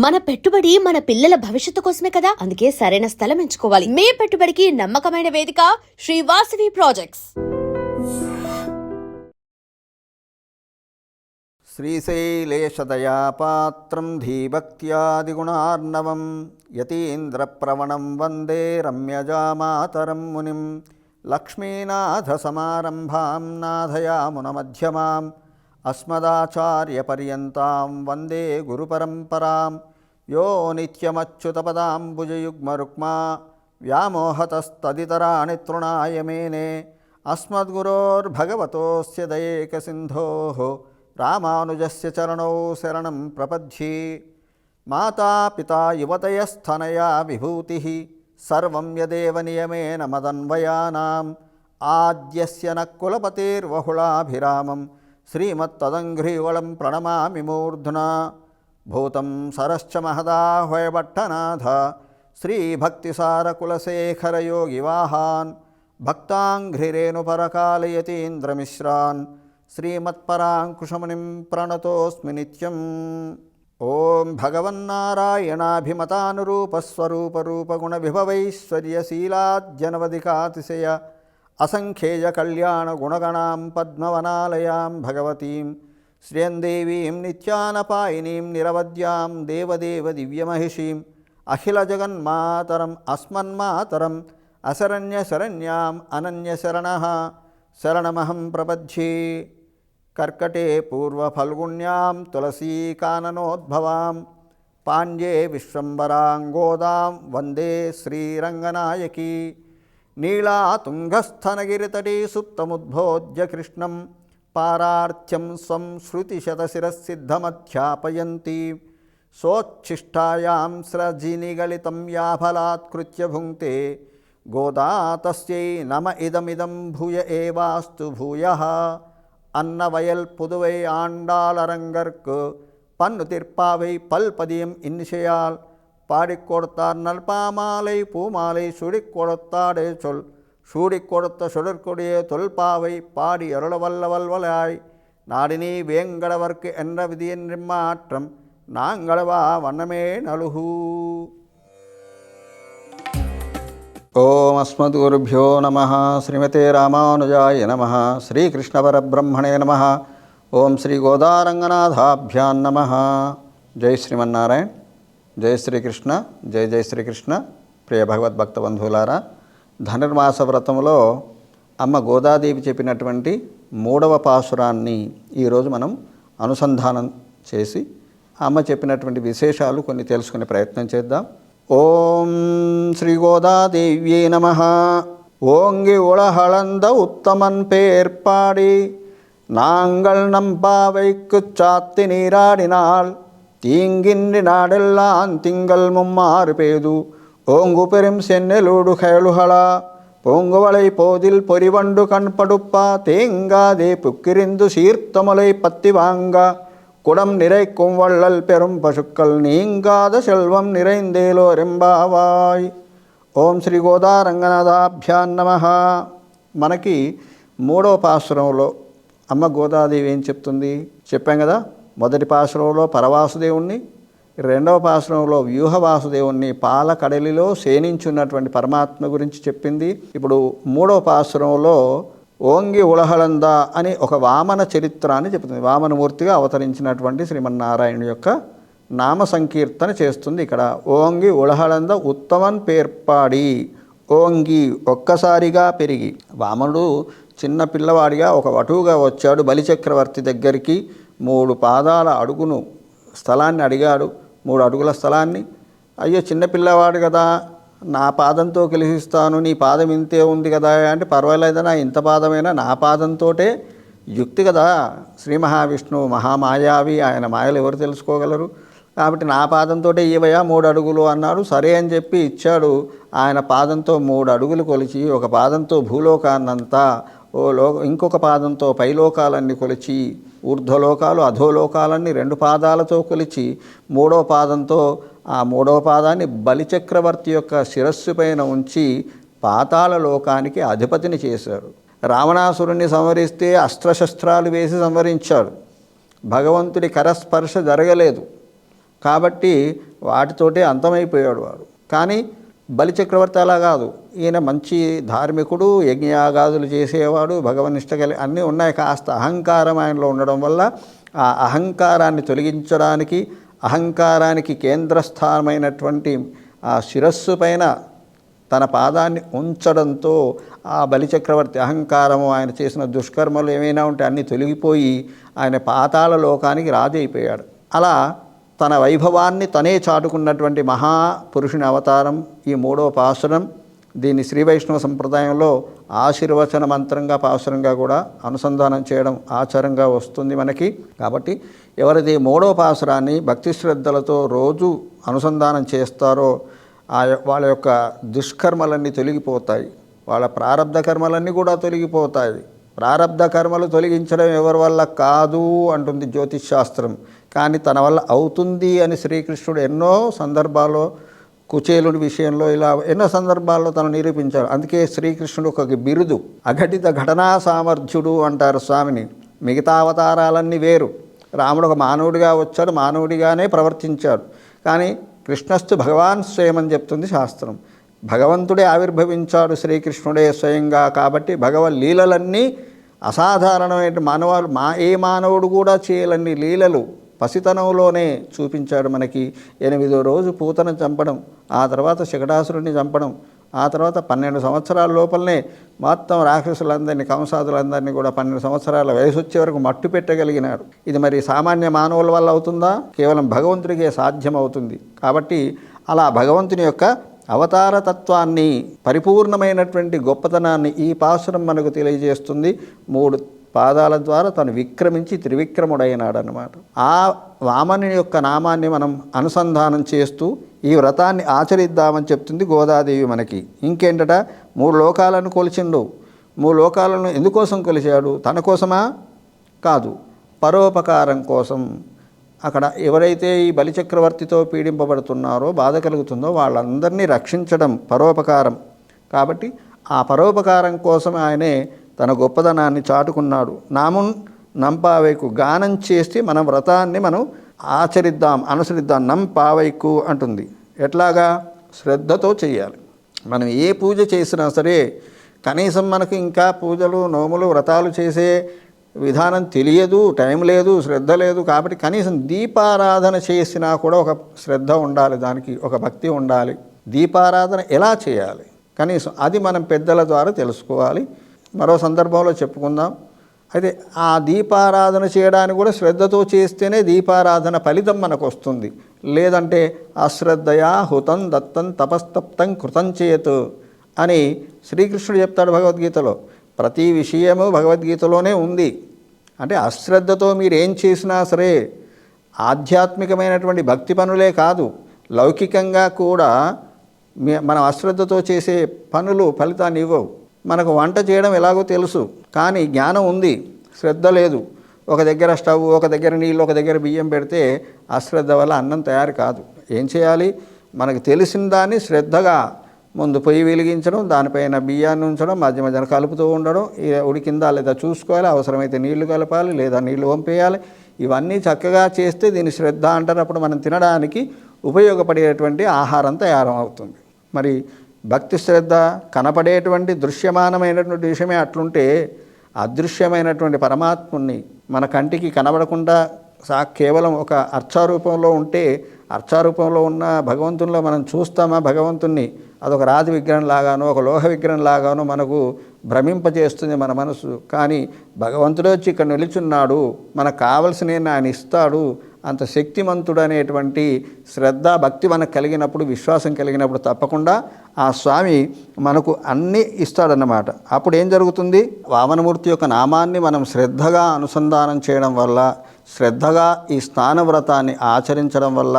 మన పెట్టుబడి మన పిల్లల భవిష్యత్తు కోసమే కదా, అందుకే సరైన స్థలం ఎంచుకోవాలి. మీ పెట్టుబడికి నమ్మకమైన వేదిక శ్రీ వాసవి ప్రాజెక్ట్స్. శ్రీశైలేశదయాపాత్రం ధీభక్త్యాదిగుణార్ణవం యతీంద్రప్రవణం వందే రమ్యజామాతరం మునిం. లక్ష్మీనాథసమారంభాం నాథయామునమధ్యమాం అస్మదాచార్యపర్యంతాం వందే గురుపరంపరాం. యో నిత్యమచ్యుతపదాంబుజయుగ్మరుక్మా వ్యామోహతస్తదితరాణి తృణాయ మేనే. అస్మద్గురోర్భగవతోస్య దయేకసింధోః రామానుజస్య చరణౌ శరణం ప్రపద్యే. మాతాపితా యువతయస్థనయా విభూతిః సర్వం యదేవ నియమేన మదన్వయానాం. ఆద్యస్య న కులపతిర్వహుళాభిరామం శ్రీమత్తదంఘ్రియుగళం ప్రణమామి మూర్ధ్నా. భూతం సరశ్చ మహదాహ్వయభట్టనాథ శ్రీభక్తిసారకులశేఖరయోగివాహాన్ భక్తాంఘ్రిరేణుపరకాలయతీంద్రమిశ్రాన్ శ్రీమత్పరాంకుశమునిం ప్రణతోస్మి నిత్యం. ఓం భగవన్నారాయణాభిమతానురూపస్వరూపరూపగుణవిభవైశ్వర్యశీలాద్యనవధికాతిశయ అసంఖ్యేయ కళ్యాణగుణగణాం పద్మవనాలయాం భగవతీం శ్రియందేవీం నిత్యానపాయినీం నిరవద్యాం దేవదేవ దివ్యమహిషీం అఖిలజగన్మాతరం అస్మన్మాతరం అశరణ్యశరణ్యాం అనన్యశరణః శరణమహం ప్రపద్యే. కర్కటే పూర్వఫల్గుణ్యాం తులసీకాననోద్భవాం పాండ్యే విశ్వంబరాం గోదాం వందే శ్రీరంగనాయకీ. నీళాతుంగస్థనగిరితటీ సుప్తముద్భోజ్య కృష్ణం పారార్థ్యం స్వం శృతిశతశిరసిద్ధమధ్యాపయంతి. సోచ్ఛిష్టాయాం స్రజినిగళితం యాఫలాత్కృత్య భుంక్తే గోదా తస్యై నమ ఇదమిదం భూయ ఏవాస్తు భూయః. అన్నవయల్ పుదువై ఆండాళరంగర్కు పన్ను తిర్పావై పల్పదియం ఇన్నిషయాల్ பாடிக் கொடுத்தார் நல்பாமாலை பூமாலை சுடிக் கொடுத்தாடே சொல் சூடிக் கொடுத்த சுடற்கொடிய தொல்பாவை பாடி அருளவல்லவல்வலாய் நாடினி வேங்கடவர்க்கு என்ற விதியின் நிம்மாற்றம் நாங்களவா வண்ணமே நலுகு. ఓం అస్మద్గురుభ్యో నమః. శ్రీమతే రామానుజాయ నమః. శ్రీకృష్ణపరబ్రహ్మణే నమః. ఓం శ్రీ గోదారంగనాథాభ్యాం నమః. జై శ్రీమన్నారాయణ. జై శ్రీకృష్ణ. జై జై శ్రీకృష్ణ. ప్రియ భగవద్భక్త బంధువులారా, ధనుర్మాస వ్రతంలో అమ్మ గోదాదేవి చెప్పినటువంటి 3వ పాసురాన్ని ఈరోజు మనం అనుసంధానం చేసి అమ్మ చెప్పినటువంటి విశేషాలు కొన్ని తెలుసుకునే ప్రయత్నం చేద్దాం. ఓం శ్రీ గోదాదేవ్యే నమః. ఓంగి ఉళహళంద ఉత్తమన్ పేర్పాడి நாங்கள் நம்பாவைக்கு சாத்தி நீராடினாள் தீங்கின்றி நாடெல்லாம் திங்கள் மும்மாறு பேது ஓங்கு பெரும் சென்னலோடு கயலுகளா பொங்குவளை போதில் பொறிவண்டு கண்படுப்பா தேங்காதே புக்கிரிந்து சீர்த்தமலை பத்தி வாங்க குடம் நிறைக்கும் வள்ளல் பெரும் பசுக்கள் நீங்காத செல்வம் நிறைந்தேலோ రెంబావాయ్. ఓం శ్రీ గోదారంగనాథాభ్యాం నమః. మనకి 3వ పాసురంలో అమ్మ గోదాదేవి ఏం చెప్తుంది చెప్పాం కదా. మొదటి పాసురంలో పరవాసుదేవుణ్ణి, 2వ పాసురంలో వ్యూహవాసుదేవుణ్ణి పాల కడలిలో శయనించున్నటువంటి పరమాత్మ గురించి చెప్పింది. ఇప్పుడు 3వ పాసురంలో ఓంగి ఉళహళంద అని ఒక వామన చరిత్రాన్ని చెప్తుంది. వామనమూర్తిగా అవతరించినటువంటి శ్రీమన్నారాయణుని యొక్క నామ సంకీర్తన చేస్తుంది. ఇక్కడ ఓంగి ఉళహళంద ఉత్తమన్ పేర్పాడి. ఓంగి ఒక్కసారిగా పెరిగి. వామనుడు చిన్న పిల్లవాడిగా ఒక వటువుగా వచ్చాడు బలిచక్రవర్తి దగ్గరికి. 3 పాదాల అడుగును స్థలాన్ని అడిగాడు, 3 అడుగుల స్థలాన్ని. అయ్యో చిన్న పిల్లవాడు కదా, నా పాదంతో కలిసిస్తాను, నీ పాదం ఇంతే ఉంది కదా అంటే, పర్వాలేదనా ఇంత పాదమైనా నా పాదంతోటే యుక్తి కదా. శ్రీ మహావిష్ణువు మహామాయావి, ఆయన మాయలు ఎవరు తెలుసుకోగలరు, కాబట్టి నా పాదంతో ఇవయా 3 అడుగులు అన్నాడు. సరే అని చెప్పి ఇచ్చాడు. ఆయన పాదంతో 3 అడుగులు కొలిచి, ఒక పాదంతో భూలోకాన్నంతా, ఇంకొక పాదంతో పైలోకాలన్నీ కొలిచి, ఊర్ధ్వలోకాలు అధోలోకాలన్నీ 2 పాదాలతో కొలిచి, 3వ పాదంతో ఆ 3వ పాదాన్ని బలిచక్రవర్తి యొక్క శిరస్సు పైన ఉంచి పాతాళ లోకానికి అధిపతిని చేశాడు. రావణాసురుణ్ణి సంహరిస్తే అస్త్రశస్త్రాలు వేసి సంహరించాడు. భగవంతుడి కరస్పర్శ జరగలేదు. కాబట్టి వాటితోటే అంతమైపోయాడు వాడు. కానీ బలిచక్రవర్తి అలా కాదు. ఈయన మంచి ధార్మికుడు, యజ్ఞయాగాదులు చేసేవాడు, భగవనిష్ట కలిగి అన్నీ ఉన్నాయి. కాస్త అహంకారం ఆయనలో ఉండడం వల్ల ఆ అహంకారాన్ని తొలగించడానికి, అహంకారానికి కేంద్రస్థానమైనటువంటి ఆ శిరస్సు పైన తన పాదాన్ని ఉంచడంతో ఆ బలిచక్రవర్తి అహంకారము, ఆయన చేసిన దుష్కర్మలు ఏమైనా ఉంటే అన్నీ తొలగిపోయి ఆయన పాతాళ లోకానికి రాజు అయిపోయాడు. అలా తన వైభవాన్ని తనే చాటుకున్నటువంటి మహాపురుషుని అవతారం ఈ 3వ పాసురం. దీన్ని శ్రీ వైష్ణవ సంప్రదాయంలో ఆశీర్వచన మంత్రంగా పాసురంగా కూడా అనుసంధానం చేయడం ఆచారంగా వస్తుంది మనకి. కాబట్టి ఎవరైతే 3వ పాసురాన్ని భక్తి శ్రద్ధలతో రోజు అనుసంధానం చేస్తారో వాళ్ళ యొక్క దుష్కర్మలన్నీ తొలగిపోతాయి, వాళ్ళ ప్రారబ్ధ కర్మలన్నీ కూడా తొలగిపోతాయి. ప్రారబ్ధ కర్మలు తొలగించడం ఎవరి వల్ల కాదు అంటుంది జ్యోతిష్ శాస్త్రం, కానీ తన వల్ల అవుతుంది అని శ్రీకృష్ణుడు ఎన్నో సందర్భాల్లో, కుచేలుడి విషయంలో ఇలా ఎన్నో సందర్భాల్లో తను నిరూపించాడు. అందుకే శ్రీకృష్ణుడు ఒక బిరుదు, అఘటిత ఘటనా సామర్థ్యుడు అంటారు స్వామిని. మిగతా అవతారాలన్నీ వేరు. రాముడు ఒక మానవుడిగా వచ్చాడు, మానవుడిగానే ప్రవర్తించాడు. కానీ కృష్ణస్థు భగవాన్ స్వయం అని చెప్తుంది శాస్త్రం. భగవంతుడే ఆవిర్భవించాడు శ్రీకృష్ణుడే స్వయంగా. కాబట్టి భగవద్ లీలలన్నీ అసాధారణమైన ఏ మానవుడు కూడా చేయలేని లీలలు పసితనంలోనే చూపించాడు మనకి. 8వ రోజు పూతను చంపడం, ఆ తర్వాత శకటాసురుడిని చంపడం, ఆ తర్వాత 12 సంవత్సరాల లోపలనే మొత్తం రాక్షసులందరినీ, కంసాదులందరినీ కూడా 12 సంవత్సరాల వయసు వచ్చే వరకు మట్టు పెట్టగలిగినాడు. ఇది మరి సామాన్య మానవుల వల్ల అవుతుందా? కేవలం భగవంతుడికే సాధ్యమవుతుంది. కాబట్టి అలా భగవంతుని యొక్క అవతార తత్వాన్ని, పరిపూర్ణమైనటువంటి గొప్పతనాన్ని ఈ పాసురం మనకు తెలియజేస్తుంది. 3 పాదాల ద్వారా తను విక్రమించి త్రివిక్రముడైనాడు అన్నమాట. ఆ వామని యొక్క నామాన్ని మనం అనుసంధానం చేస్తూ ఈ వ్రతాన్ని ఆచరిద్దామని చెప్తుంది గోదాదేవి మనకి. ఇంకేంటట, 3 లోకాలను కొలిచిండు. 3 లోకాలను ఎందుకోసం కొలిచాడు? తన కోసమా? కాదు, పరోపకారం కోసం. అక్కడ ఎవరైతే ఈ బలిచక్రవర్తితో పీడింపబడుతున్నారో, బాధ కలుగుతుందో వాళ్ళందరినీ రక్షించడం పరోపకారం. కాబట్టి ఆ పరోపకారం కోసం ఆయనే తన గొప్పదనాన్ని చాటుకున్నాడు. నామున్ నంపావైకు గానం చేసి మన వ్రతాన్ని మనం ఆచరిద్దాం, అనుసరిద్దాం. నంపావైకు అంటుంది. ఎట్లాగా? శ్రద్ధతో చేయాలి. మనం ఏ పూజ చేసినా సరే, కనీసం మనకు ఇంకా పూజలు, నోములు, వ్రతాలు చేసే విధానం తెలియదు, టైం లేదు, శ్రద్ధ లేదు. కాబట్టి కనీసం దీపారాధన చేసినా కూడా ఒక శ్రద్ధ ఉండాలి, దానికి ఒక భక్తి ఉండాలి. దీపారాధన ఎలా చేయాలి కనీసం అది మనం పెద్దల ద్వారా తెలుసుకోవాలి. మరో సందర్భంలో చెప్పుకుందాం. అయితే ఆ దీపారాధన చేయడానికి కూడా శ్రద్ధతో చేస్తేనే దీపారాధన ఫలితం మనకు వస్తుంది. లేదంటే అశ్రద్ధయా హుతం దత్తం తపస్తప్తం కృతం చేయత్ అని శ్రీకృష్ణుడు చెప్తాడు భగవద్గీతలో. ప్రతి విషయము భగవద్గీతలోనే ఉంది. అంటే అశ్రద్ధతో మీరు ఏం చేసినా సరే, ఆధ్యాత్మికమైనటువంటి భక్తి పనులే కాదు, లౌకికంగా కూడా మనం అశ్రద్ధతో చేసే పనులు ఫలితాన్ని ఇవ్వవు. మనకు వంట చేయడం ఎలాగో తెలుసు, కానీ జ్ఞానం ఉంది, శ్రద్ధ లేదు. ఒక దగ్గర స్టవ్, ఒక దగ్గర నీళ్ళు, ఒక దగ్గర బియ్యం పెడితే అశ్రద్ధ వల్ల అన్నం తయారు కాదు. ఏం చేయాలి? మనకు తెలిసిన దాన్ని శ్రద్ధగా ముందు పొయ్యి వెలిగించడం, దానిపైన బియ్యాన్ని ఉంచడం, మధ్య మధ్యన కలుపుతూ ఉండడం, ఉడికిందా లేదా చూసుకోవాలి, అవసరమైతే నీళ్లు కలపాలి లేదా నీళ్లు పంపేయాలి. ఇవన్నీ చక్కగా చేస్తే దీన్ని శ్రద్ధ అంటారు. అప్పుడు మనం తినడానికి ఉపయోగపడేటువంటి ఆహారం తయారవుతుంది. మరి భక్తి శ్రద్ధ కనపడేటువంటి దృశ్యమానమైనటువంటి విషయమే అట్లుంటే, అదృశ్యమైనటువంటి పరమాత్ముని మన కంటికి కనబడకుండా కేవలం ఒక అర్చారూపంలో ఉంటే, అర్చారూపంలో ఉన్న భగవంతునిలో మనం చూస్తామా? భగవంతుణ్ణి అదొక రాతి విగ్రహం లాగానో, ఒక లోహ విగ్రహం లాగానో మనకు భ్రమింపజేస్తుంది మన మనసు. కానీ భగవంతుడు వచ్చి ఇక్కడ నిలుచున్నాడు, మనకు కావలసిన ఆయన ఇస్తాడు. అంత శక్తిమంతుడు అనేటువంటి శ్రద్ధ, భక్తి మనకు కలిగినప్పుడు, విశ్వాసం కలిగినప్పుడు తప్పకుండా ఆ స్వామి మనకు అన్నీ ఇస్తాడన్నమాట. అప్పుడు ఏం జరుగుతుంది? వామనమూర్తి యొక్క నామాన్ని మనం శ్రద్ధగా అనుసంధానం చేయడం వల్ల, శ్రద్ధగా ఈ స్నాన వ్రతాన్ని ఆచరించడం వల్ల,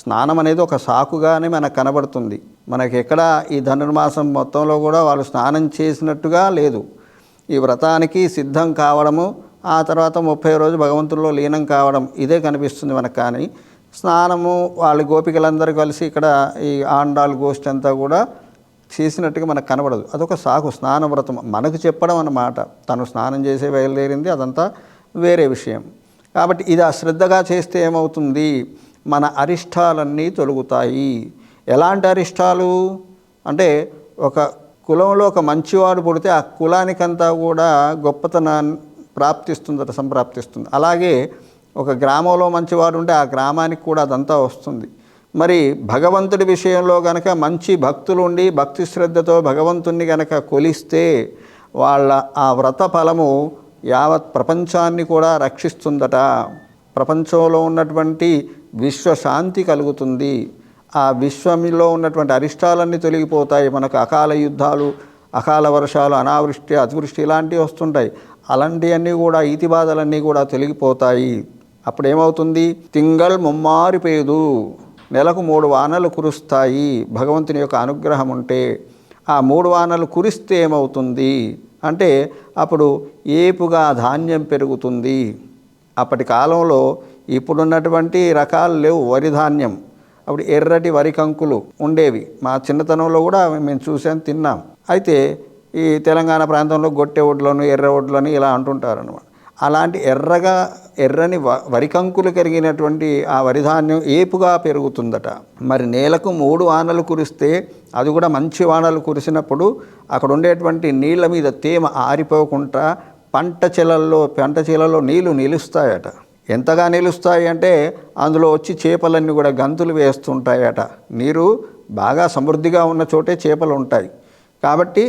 స్నానం అనేది ఒక సాకుగానే మనకు కనబడుతుంది. మనకి ఎక్కడ ఈ ధనుర్మాసం మొత్తంలో కూడా వాళ్ళు స్నానం చేసినట్టుగా లేదు. ఈ వ్రతానికి సిద్ధం కావడము, ఆ తర్వాత 30 రోజు భగవంతుల్లో లీనం కావడం, ఇదే కనిపిస్తుంది మనకు. కానీ స్నానము వాళ్ళు గోపికలందరూ కలిసి ఇక్కడ ఈ ఆండాల్ గోష్ఠి అంతా కూడా చేసినట్టుగా మనకు కనబడదు. అదొక సాకు, స్నాన వ్రతం మనకు చెప్పడం అన్నమాట. తను స్నానం చేసే బయలుదేరింది, అదంతా వేరే విషయం. కాబట్టి ఇది అశ్రద్ధగా చేస్తే ఏమవుతుంది? మన అరిష్టాలన్నీ తొలగుతాయి. ఎలాంటి అరిష్టాలు అంటే, ఒక కులంలో ఒక మంచివాడు పుడితే ఆ కులానికంతా కూడా గొప్పతనాన్ని ప్రాప్తిస్తుందట, సంప్రాప్తిస్తుంది. అలాగే ఒక గ్రామంలో మంచివాడు ఉంటే ఆ గ్రామానికి కూడా అదంతా వస్తుంది. మరి భగవంతుడి విషయంలో గనక మంచి భక్తులు ఉండి భక్తి శ్రద్ధతో భగవంతుణ్ణి గనక కొలిస్తే వాళ్ళ ఆ వ్రత ఫలము యావత్ ప్రపంచాన్ని కూడా రక్షిస్తుందట. ప్రపంచంలో ఉన్నటువంటి విశ్వశాంతి కలుగుతుంది. ఆ విశ్వంలో ఉన్నటువంటి అరిష్టాలన్నీ తొలగిపోతాయి. మనకు అకాల యుద్ధాలు, అకాల వర్షాలు, అనావృష్టి, అతివృష్టి ఇలాంటివి వస్తుంటాయి. అలాంటివన్నీ కూడా, ఈతి బాధలన్నీ కూడా తొలగిపోతాయి. అప్పుడు ఏమవుతుంది? తింగల్ ముమ్మారిపోయేదు, నెలకు 3 వానలు కురుస్తాయి. భగవంతుని యొక్క అనుగ్రహం ఉంటే ఆ 3 వానలు కురిస్తే ఏమవుతుంది అంటే, అప్పుడు ఏపుగా ధాన్యం పెరుగుతుంది. అప్పటి కాలంలో ఇప్పుడున్నటువంటి రకాలు లేవు. వరి ధాన్యం, అప్పుడు ఎర్రటి వరి కంకులు ఉండేవి. మా చిన్నతనంలో కూడా మేము చూసాం, తిన్నాం. అయితే ఈ తెలంగాణ ప్రాంతంలో గొట్టె ఒడ్లను, ఎర్ర ఒడ్లని ఇలా అంటుంటారు అన్నమాట. అలాంటి ఎర్రని వరి కంకులు కరిగినటువంటి ఆ వరిధాన్యం ఏపుగా పెరుగుతుందట. మరి నెలకు 3 వానలు కురిస్తే, అది కూడా మంచి వానలు కురిసినప్పుడు అక్కడ ఉండేటువంటి నీళ్ళ మీద తేమ ఆరిపోకుండా పంట చేలలో నీళ్లు నిలుస్తాయట. ఎంతగా నిలుస్తాయి అంటే, అందులో వచ్చి చేపలన్నీ కూడా గంతులు వేస్తుంటాయట. నీరు బాగా సమృద్ధిగా ఉన్న చోటే చేపలు ఉంటాయి. కాబట్టి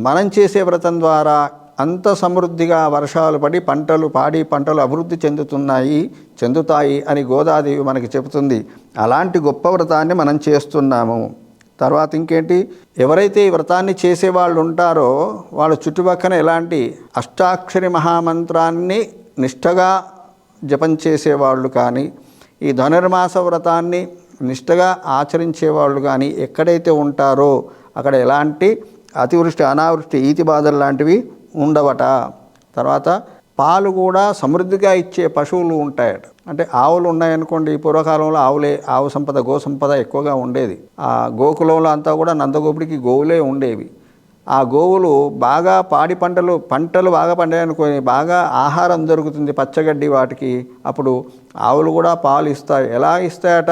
మనం చేసే వ్రతం ద్వారా అంత సమృద్ధిగా వర్షాలు పడి పాడి పంటలు అభివృద్ధి చెందుతాయి అని గోదాదేవి మనకి చెబుతుంది. అలాంటి గొప్ప వ్రతాన్ని మనం చేస్తున్నాము. తర్వాత ఇంకేంటి, ఎవరైతే ఈ వ్రతాన్ని చేసేవాళ్ళు ఉంటారో వాళ్ళ చుట్టుపక్కన ఎలాంటి అష్టాక్షరి మహామంత్రాన్ని నిష్ఠగా జపం చేసేవాళ్ళు కానీ, ఈ ధనుర్మాస వ్రతాన్ని నిష్ఠగా ఆచరించేవాళ్ళు కానీ ఎక్కడైతే ఉంటారో అక్కడ ఎలాంటి అతివృష్టి, అనావృష్టి, ఈతి బాధలు లాంటివి ఉండవట. తర్వాత పాలు కూడా సమృద్ధిగా ఇచ్చే పశువులు ఉంటాయట. అంటే ఆవులు ఉన్నాయనుకోండి, పూర్వకాలంలో ఆవు సంపద, గో సంపద ఎక్కువగా ఉండేది. ఆ గోకులంలో అంతా కూడా నందగోపుడికి గోవులే ఉండేవి. ఆ గోవులు బాగా పాడి పంటలు బాగా పండాయనుకోని, బాగా ఆహారం దొరుకుతుంది, పచ్చగడ్డి వాటికి. అప్పుడు ఆవులు కూడా పాలు ఇస్తాయి. ఎలా ఇస్తాయట?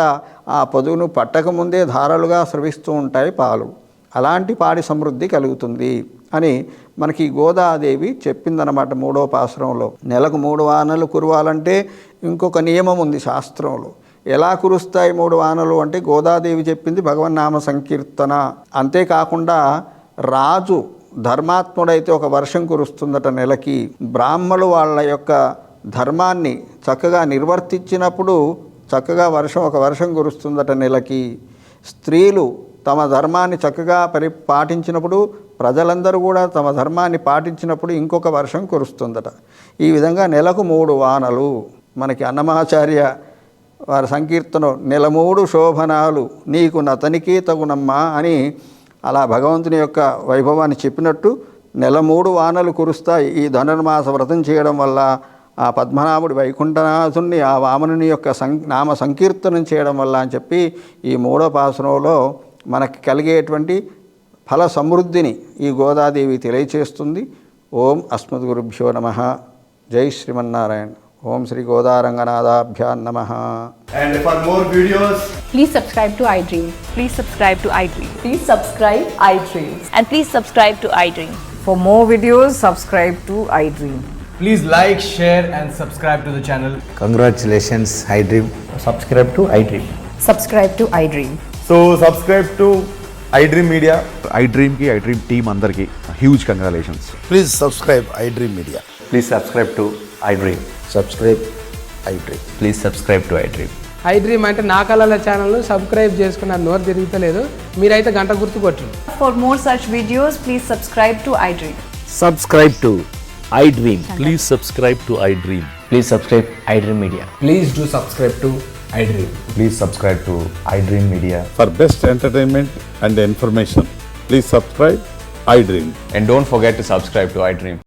ఆ పొదుగును పట్టకముందే ధారలుగా స్రవిస్తూ ఉంటాయి పాలు. అలాంటి పాడి సమృద్ధి కలుగుతుంది అని మనకి గోదాదేవి చెప్పిందనమాట 3వ పాసురంలో. నెలకు 3 వానలు కురవాలంటే ఇంకొక నియమం ఉంది శాస్త్రంలో. ఎలా కురుస్తాయి 3 వానలు అంటే, గోదాదేవి చెప్పింది భగవన్నామ సంకీర్తన. అంతేకాకుండా రాజు ధర్మాత్ముడైతే ఒక వర్షం కురుస్తుందట నెలకి. బ్రాహ్మలు వాళ్ళ యొక్క ధర్మాన్ని చక్కగా నిర్వర్తించినప్పుడు చక్కగా ఒక వర్షం కురుస్తుందట నెలకి. స్త్రీలు తమ ధర్మాన్ని చక్కగా పాటించినప్పుడు, ప్రజలందరూ కూడా తమ ధర్మాన్ని పాటించినప్పుడు ఇంకొక వర్షం కురుస్తుందట. ఈ విధంగా నెలకు 3 వానలు. మనకి అన్నమాచార్య వారి సంకీర్తన, నెల 3 శోభనాలు నీకు నతనికే తగునమ్మా అని అలా భగవంతుని యొక్క వైభవాన్ని చెప్పినట్టు నెల 3 వానలు కురుస్తాయి ఈ ధనుర్మాస వ్రతం చేయడం వల్ల. ఆ పద్మనాభుడి వైకుంఠనాథుణ్ణి, ఆ వామనుని యొక్క నామ సంకీర్తనం చేయడం వల్ల అని చెప్పి ఈ 3వ పాసురంలో మనకి కలిగేటువంటి ఫల సమృద్ధిని ఈ గోదాదేవి తెలియచేస్తుంది. ఓం అస్మద్గురుభ్యో నమః. జై శ్రీమన్నారాయణ. ఓం శ్రీ గోదారంగనాథాభ్యాం నమః. And for more videos, Please subscribe to iDream. Please subscribe to iDream. Please subscribe iDream. And please subscribe to iDream. For more videos, subscribe to iDream. please like, share and subscribe to the channel. Congratulations, iDream. Subscribe to iDream. Subscribe to iDream. So subscribe to iDream Media. iDream ki iDream team andarki huge congratulations. Please subscribe iDream Media. Please subscribe to iDream. Subscribe iDream. Please subscribe to iDream. iDream అంటే నా కళల ఛానల్ను subscribe చేసుకున్న నోరు తిరుగుతలేదు. మీరైతే గంట గుర్తు కొట్టండి. For more such videos, please subscribe to iDream. Subscribe to iDream. Please subscribe to iDream. Please subscribe iDream Media. Please do subscribe to iDream. Please subscribe to iDream Media. For best entertainment and information, please subscribe iDream. And don't forget to subscribe to iDream.